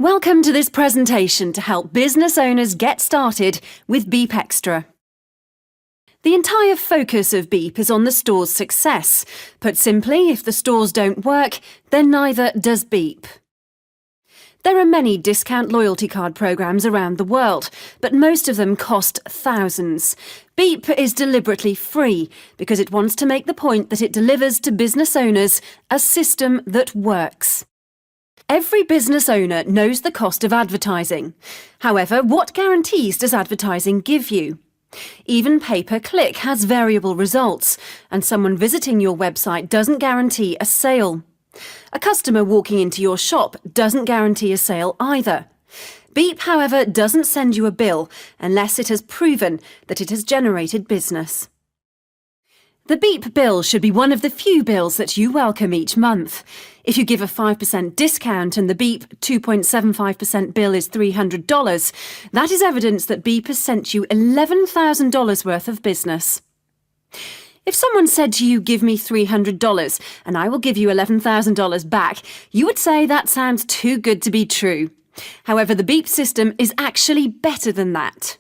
Welcome to this presentation to help business owners get started with BeepXtra. The entire focus of Beep is on the store's success. Put simply, if the stores don't work, then neither does Beep. There are many discount loyalty card programs around the world, but most of them cost thousands. Beep is deliberately free because it wants to make the point that it delivers to business owners a system that works. Every business owner knows the cost of advertising. However, what guarantees does advertising give you? Even pay-per-click has variable results, and someone visiting your website doesn't guarantee a sale. A customer walking into your shop doesn't guarantee a sale either. Beep, however, doesn't send you a bill unless it has proven that it has generated business. The Beep bill should be one of the few bills that you welcome each month. If you give a 5% discount and the Beep 2.75% bill is $300, that is evidence that Beep has sent you $11,000 worth of business. If someone said to you, "Give me $300 and I will give you $11,000 back," you would say that sounds too good to be true. However, the Beep system is actually better than that.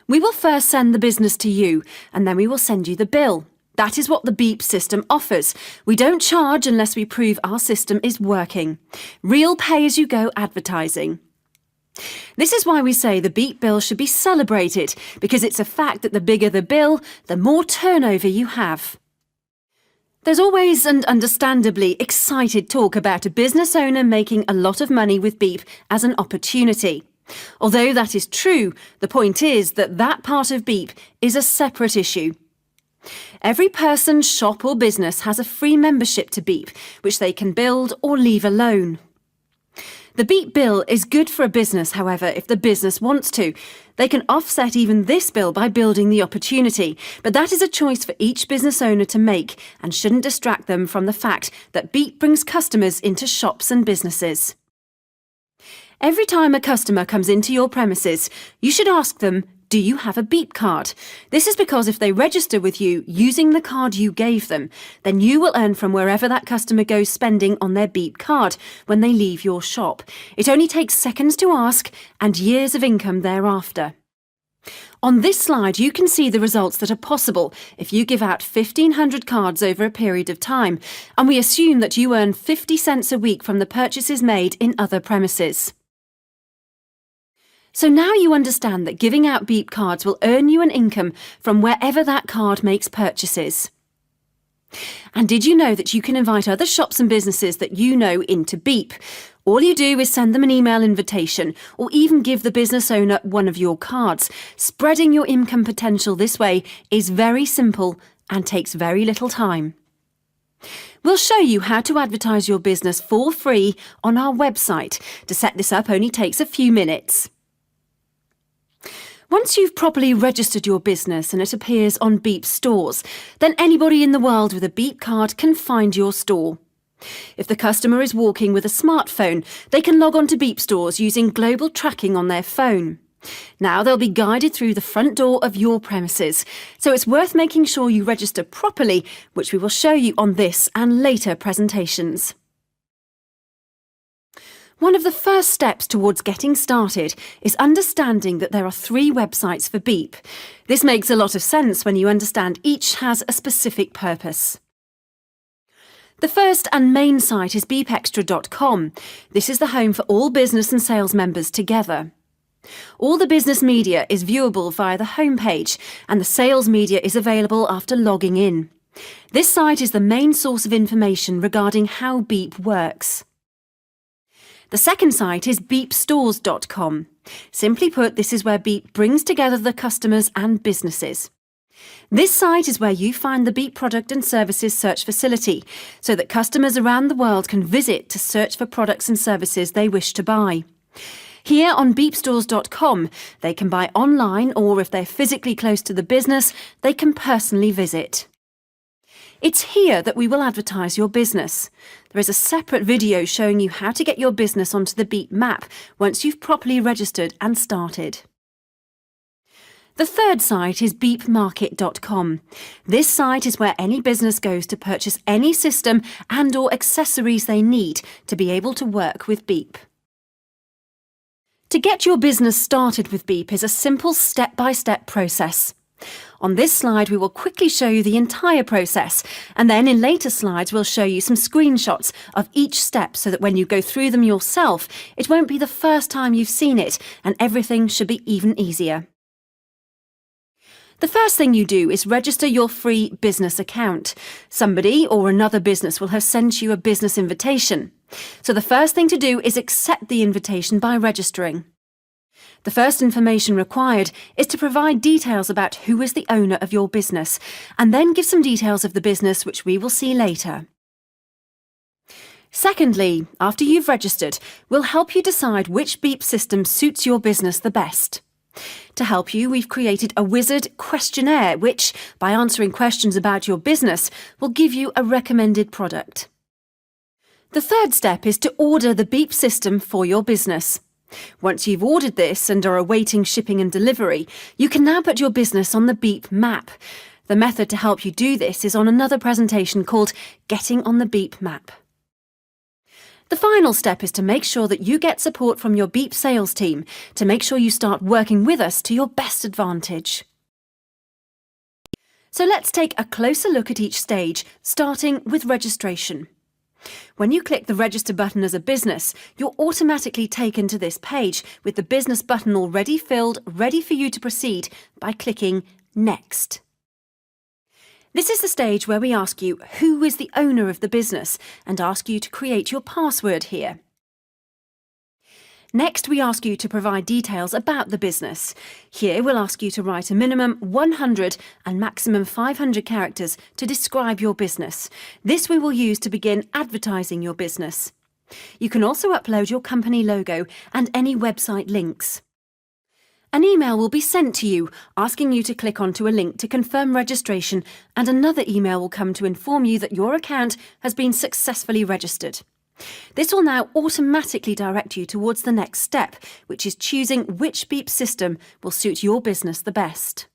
We will first send the business to you, and then we will send you the bill. That is what the Beep system offers. We don't charge unless we prove our system is working. Real pay-as-you-go advertising. This is why we say the Beep bill should be celebrated, because it's a fact that the bigger the bill, the more turnover you have. There's always and understandably excited talk about a business owner making a lot of money with Beep as an opportunity. Although that is true, the point is that that part of Beep is a separate issue. Every person, shop or business has a free membership to Beep, which they can build or leave alone. The Beep bill is good for a business, however, if the business wants to. They can offset even this bill by building the opportunity, but that is a choice for each business owner to make and shouldn't distract them from the fact that Beep brings customers into shops and businesses. Every time a customer comes into your premises, you should ask them, "Do you have a Beep card?" This is because if they register with you using the card you gave them, then you will earn from wherever that customer goes spending on their Beep card when they leave your shop. It only takes seconds to ask and years of income thereafter. On this slide, you can see the results that are possible if you give out 1,500 cards over a period of time, and we assume that you earn 50 cents a week from the purchases made in other premises. So now you understand that giving out Beep cards will earn you an income from wherever that card makes purchases. And did you know that you can invite other shops and businesses that you know into Beep? All you do is send them an email invitation or even give the business owner one of your cards. Spreading your income potential this way is very simple and takes very little time. We'll show you how to advertise your business for free on our website. To set this up only takes a few minutes. Once you've properly registered your business and it appears on Beep stores, then anybody in the world with a Beep card can find your store. If the customer is walking with a smartphone, they can log on to Beep stores using global tracking on their phone. Now they'll be guided through the front door of your premises, so it's worth making sure you register properly, which we will show you on this and later presentations. One of the first steps towards getting started is understanding that there are 3 websites for Beep. This makes a lot of sense when you understand each has a specific purpose. The first and main site is BeepXtra.com. This is the home for all business and sales members together. All the business media is viewable via the homepage, and the sales media is available after logging in. This site is the main source of information regarding how Beep works. The second site is BeepStores.com. Simply put, this is where Beep brings together the customers and businesses. This site is where you find the Beep product and services search facility, so that customers around the world can visit to search for products and services they wish to buy. Here on BeepStores.com, they can buy online, or if they're physically close to the business, they can personally visit. It's here that we will advertise your business. There is a separate video showing you how to get your business onto the Beep map once you've properly registered and started. The third site is BeepMarket.com. This site is where any business goes to purchase any system and/or accessories they need to be able to work with Beep. To get your business started with Beep is a simple step-by-step process. On this slide, we will quickly show you the entire process, and then in later slides we'll show you some screenshots of each step so that when you go through them yourself, it won't be the first time you've seen it, and everything should be even easier. The first thing you do is register your free business account. Somebody or another business will have sent you a business invitation. So the first thing to do is accept the invitation by registering. The first information required is to provide details about who is the owner of your business, and then give some details of the business which we will see later. Secondly, after you've registered, we'll help you decide which Beep system suits your business the best. To help you, we've created a wizard questionnaire which, by answering questions about your business, will give you a recommended product. The third step is to order the Beep system for your business. Once you've ordered this and are awaiting shipping and delivery, you can now put your business on the Beep map. The method to help you do this is on another presentation called Getting on the Beep Map. The final step is to make sure that you get support from your Beep sales team to make sure you start working with us to your best advantage. So let's take a closer look at each stage, starting with registration. When you click the Register button as a business, you're automatically taken to this page with the business button already filled, ready for you to proceed by clicking Next. This is the stage where we ask you who is the owner of the business and ask you to create your password here. Next, we ask you to provide details about the business. Here, we'll ask you to write a minimum 100 and maximum 500 characters to describe your business. This we will use to begin advertising your business. You can also upload your company logo and any website links. An email will be sent to you asking you to click onto a link to confirm registration, and another email will come to inform you that your account has been successfully registered. This will now automatically direct you towards the next step, which is choosing which Beep system will suit your business the best.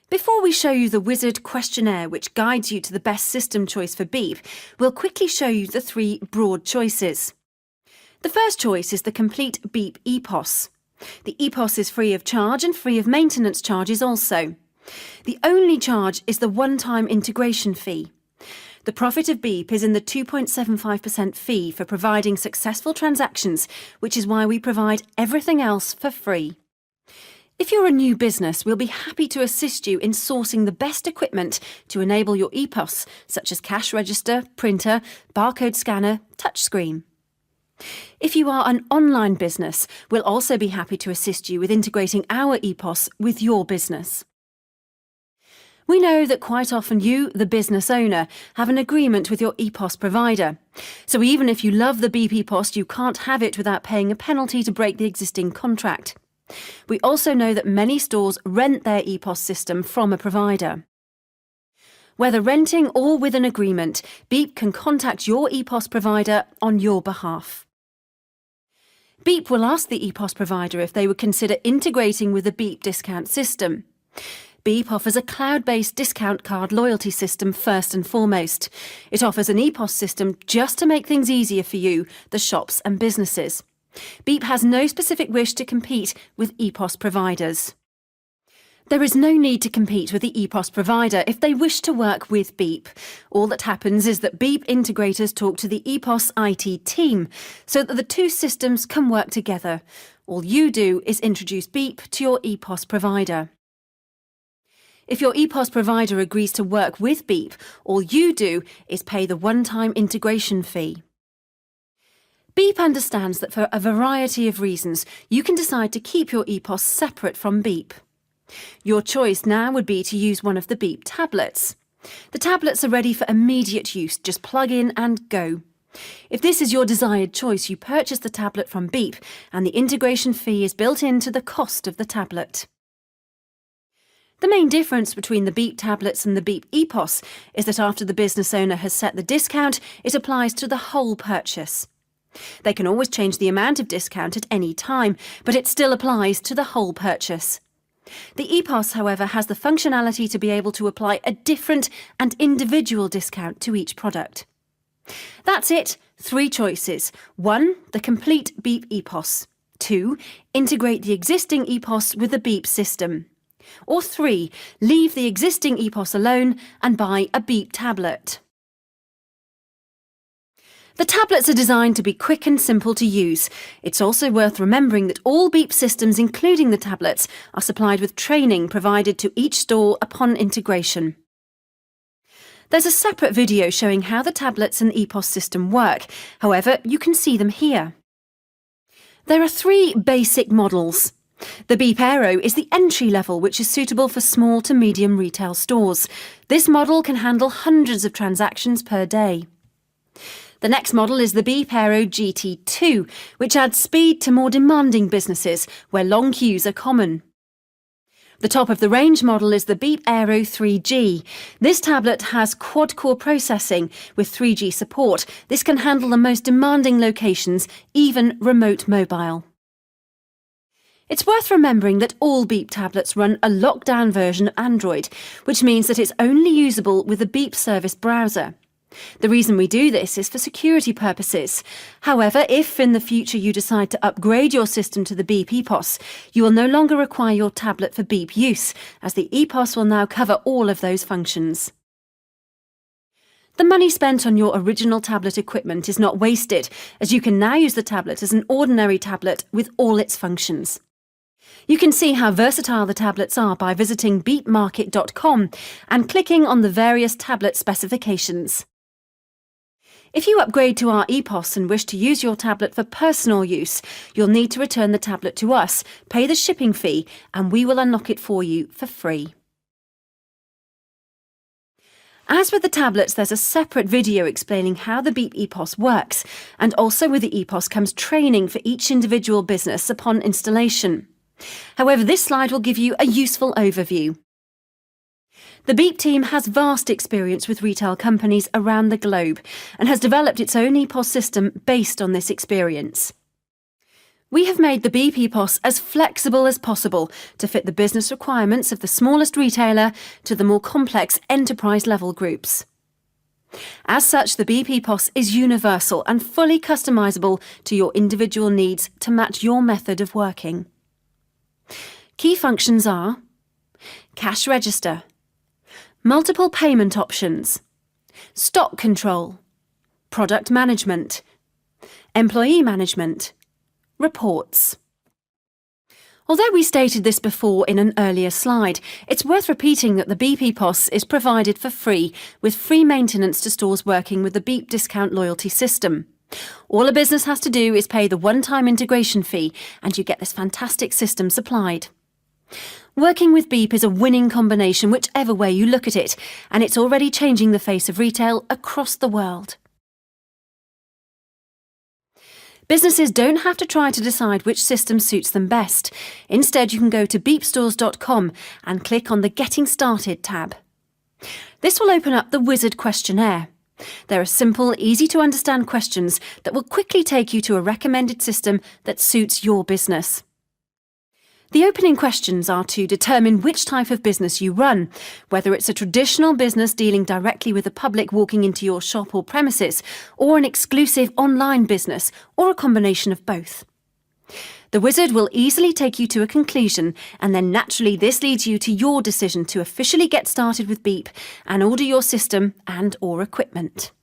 Before we show you the wizard questionnaire which guides you to the best system choice for Beep, we'll quickly show you the three broad choices. The first choice is the complete Beep EPOS. The EPOS is free of charge and free of maintenance charges also. The only charge is the one-time integration fee. The profit of Beep is in the 2.75% fee for providing successful transactions, which is why we provide everything else for free. If you're a new business, we'll be happy to assist you in sourcing the best equipment to enable your EPOS, such as cash register, printer, barcode scanner, touchscreen. If you are an online business, we'll also be happy to assist you with integrating our EPOS with your business. We know that quite often you, the business owner, have an agreement with your EPOS provider. So even if you love the Beep EPOS, you can't have it without paying a penalty to break the existing contract. We also know that many stores rent their EPOS system from a provider. Whether renting or with an agreement, Beep can contact your EPOS provider on your behalf. Beep will ask the EPOS provider if they would consider integrating with the Beep discount system. Beep offers a cloud-based discount card loyalty system first and foremost. It offers an EPOS system just to make things easier for you, the shops and businesses. Beep has no specific wish to compete with EPOS providers. There is no need to compete with the EPOS provider if they wish to work with Beep. All that happens is that Beep integrators talk to the EPOS IT team so that the two systems can work together. All you do is introduce Beep to your EPOS provider. If your EPOS provider agrees to work with Beep, all you do is pay the one-time integration fee. Beep understands that for a variety of reasons, you can decide to keep your EPOS separate from Beep. Your choice now would be to use one of the Beep tablets. The tablets are ready for immediate use, just plug in and go. If this is your desired choice, you purchase the tablet from Beep and the integration fee is built into the cost of the tablet. The main difference between the Beep tablets and the Beep EPOS is that after the business owner has set the discount, it applies to the whole purchase. They can always change the amount of discount at any time, but it still applies to the whole purchase. The EPOS, however, has the functionality to be able to apply a different and individual discount to each product. That's it, 3 choices. 1. The complete Beep EPOS. 2. Integrate the existing EPOS with the Beep system. Or 3. Leave the existing EPOS alone and buy a Beep tablet. The tablets are designed to be quick and simple to use. It's also worth remembering that all Beep systems, including the tablets, are supplied with training provided to each store upon integration. There's a separate video showing how the tablets and EPOS system work. However, you can see them here. There are 3 basic models. The Beep Aero is the entry level, which is suitable for small to medium retail stores. This model can handle hundreds of transactions per day. The next model is the Beep Aero GT2, which adds speed to more demanding businesses where long queues are common. The top of the range model is the Beep Aero 3G. This tablet has quad-core processing with 3G support. This can handle the most demanding locations, even remote mobile. It's worth remembering that all Beep tablets run a lockdown version of Android, which means that it's only usable with the Beep service browser. The reason we do this is for security purposes. However, if in the future you decide to upgrade your system to the Beep EPOS, you will no longer require your tablet for Beep use, as the EPOS will now cover all of those functions. The money spent on your original tablet equipment is not wasted, as you can now use the tablet as an ordinary tablet with all its functions. You can see how versatile the tablets are by visiting beepmarket.com and clicking on the various tablet specifications. If you upgrade to our EPOS and wish to use your tablet for personal use, you'll need to return the tablet to us, pay the shipping fee, and we will unlock it for you for free. As with the tablets, there's a separate video explaining how the Beep EPOS works, and also with the EPOS comes training for each individual business upon installation. However, this slide will give you a useful overview. The Beep team has vast experience with retail companies around the globe and has developed its own EPOS system based on this experience. We have made the Beep EPOS as flexible as possible to fit the business requirements of the smallest retailer to the more complex enterprise-level groups. As such, the Beep EPOS is universal and fully customizable to your individual needs to match your method of working. Key functions are cash register, multiple payment options, stock control, product management, employee management, reports. Although we stated this before in an earlier slide, it's worth repeating that the Beep EPOS is provided for free, with free maintenance to stores working with the Beep discount loyalty system. All a business has to do is pay the one-time integration fee, and you get this fantastic system supplied. Working with Beep is a winning combination whichever way you look at it, and it's already changing the face of retail across the world. Businesses don't have to try to decide which system suits them best. Instead, you can go to beepstores.com and click on the Getting Started tab. This will open up the Wizard questionnaire. There are simple, easy-to-understand questions that will quickly take you to a recommended system that suits your business. The opening questions are to determine which type of business you run, whether it's a traditional business dealing directly with the public walking into your shop or premises, or an exclusive online business, or a combination of both. The wizard will easily take you to a conclusion, and then naturally this leads you to your decision to officially get started with Beep and order your system and/or equipment.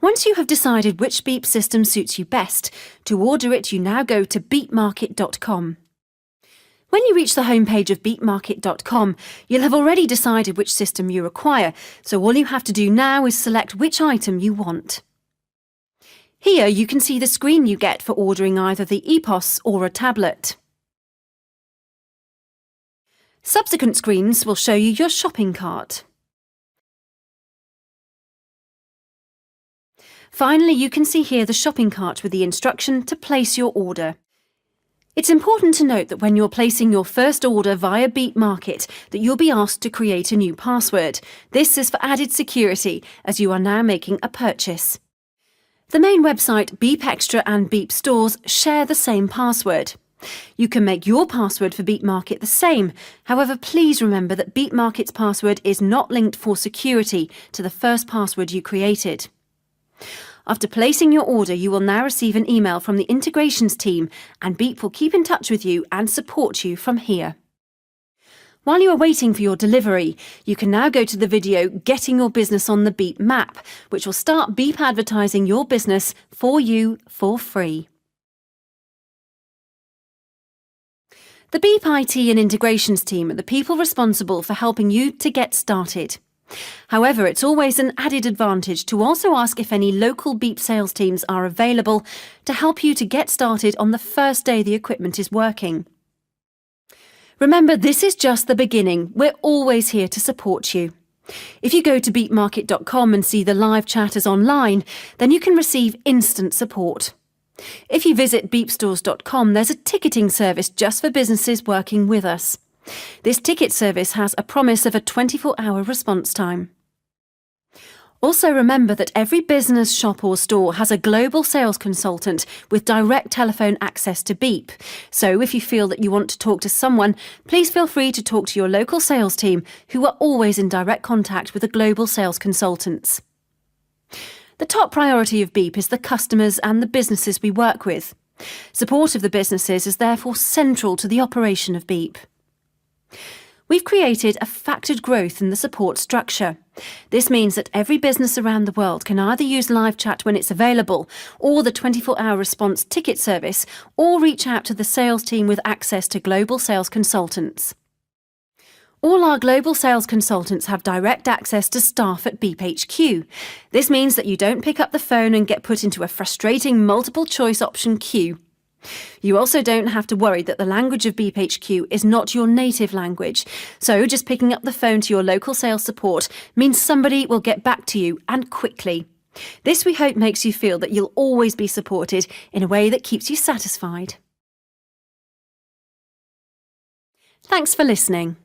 Once you have decided which Beep system suits you best, to order it you now go to beepmarket.com. When you reach the homepage of beepmarket.com, you'll have already decided which system you require, so all you have to do now is select which item you want. Here you can see the screen you get for ordering either the EPOS or a tablet. Subsequent screens will show you your shopping cart. Finally, you can see here the shopping cart with the instruction to place your order. It's important to note that when you're placing your first order via Beep Market, that you'll be asked to create a new password. This is for added security, as you are now making a purchase. The main website, BeepXtra and Beep Stores, share the same password. You can make your password for Beep Market the same. However, please remember that Beep Market's password is not linked for security to the first password you created. After placing your order, you will now receive an email from the integrations team, and Beep will keep in touch with you and support you from here. While you are waiting for your delivery, you can now go to the video Getting Your Business on the Beep Map, which will start Beep advertising your business for you for free. The Beep IT and integrations team are the people responsible for helping you to get started. However, it's always an added advantage to also ask if any local Beep sales teams are available to help you to get started on the first day the equipment is working. Remember, this is just the beginning. We're always here to support you. If you go to beepmarket.com and see the live chat as online, then you can receive instant support. If you visit beepstores.com, there's a ticketing service just for businesses working with us. This ticket service has a promise of a 24-hour response time. Also remember that every business, shop or store has a global sales consultant with direct telephone access to Beep. So if you feel that you want to talk to someone, please feel free to talk to your local sales team, who are always in direct contact with the global sales consultants. The top priority of Beep is the customers and the businesses we work with. Support of the businesses is therefore central to the operation of Beep. We've created a factored growth in the support structure. This means that every business around the world can either use live chat when it's available, or the 24-hour response ticket service, or reach out to the sales team with access to global sales consultants. All our global sales consultants have direct access to staff at Beep HQ. This means that you don't pick up the phone and get put into a frustrating multiple-choice option queue. You also don't have to worry that the language of Beep HQ is not your native language, so just picking up the phone to your local sales support means somebody will get back to you, and quickly. This, we hope, makes you feel that you'll always be supported in a way that keeps you satisfied. Thanks for listening.